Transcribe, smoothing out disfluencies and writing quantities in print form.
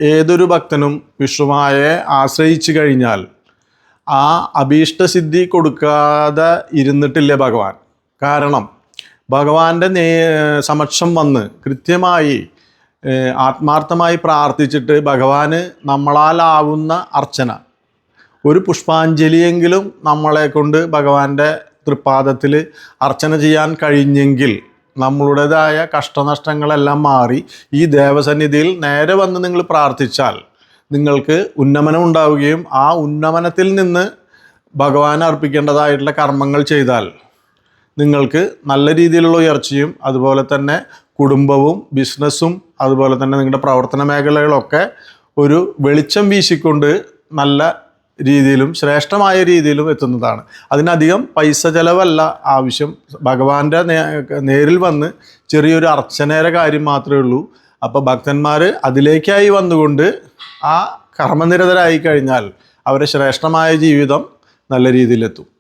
ഏതൊരു ഭക്തനും വിഷ്ണുമായെ ആശ്രയിച്ചു കഴിഞ്ഞാൽ ആ അഭീഷ്ടസിദ്ധി കൊടുക്കാതെ ഇരുന്നിട്ടില്ല ഭഗവാൻ. കാരണം ഭഗവാന്റെ സമക്ഷം വന്ന് കൃത്യമായി ആത്മാർത്ഥമായി പ്രാർത്ഥിച്ചിട്ട് ഭഗവാന് നമ്മളാലാവുന്ന അർച്ചന, ഒരു പുഷ്പാഞ്ജലിയെങ്കിലും നമ്മളെ കൊണ്ട് ഭഗവാന്റെ തൃപ്പാദത്തിൽ അർച്ചന ചെയ്യാൻ കഴിഞ്ഞെങ്കിൽ നമ്മളുടേതായ കഷ്ടനഷ്ടങ്ങളെല്ലാം മാറി ഈ ദേവസന്നിധിയിൽ നേരെ വന്ന് നിങ്ങൾ പ്രാർത്ഥിച്ചാൽ നിങ്ങൾക്ക് ഉന്നമനം ഉണ്ടാവുകയും ആ ഉന്നമനത്തിൽ നിന്ന് ഭഗവാൻ അർപ്പിക്കേണ്ടതായിട്ടുള്ള കർമ്മങ്ങൾ ചെയ്താൽ നിങ്ങൾക്ക് നല്ല രീതിയിലുള്ള ഉയർച്ചയും അതുപോലെ തന്നെ കുടുംബവും ബിസിനസ്സും അതുപോലെ തന്നെ നിങ്ങളുടെ പ്രവർത്തന മേഖലകളൊക്കെ ഒരു വെളിച്ചം വീശിക്കൊണ്ട് നല്ല രീതിയിലും ശ്രേഷ്ഠമായ രീതിയിലും എത്തുന്നതാണ്. അതിനധികം പൈസ ചിലവല്ല ആവശ്യം. ഭഗവാന്റെ നേരിൽ വന്ന് ചെറിയൊരു അർച്ചനയുടെ കാര്യം മാത്രമേ ഉള്ളൂ. അപ്പോൾ ഭക്തന്മാർ അതിലേക്കായി വന്നുകൊണ്ട് ആ കർമ്മനിരതരായി കഴിഞ്ഞാൽ അവരുടെ ശ്രേഷ്ഠമായ ജീവിതം നല്ല രീതിയിലെത്തും.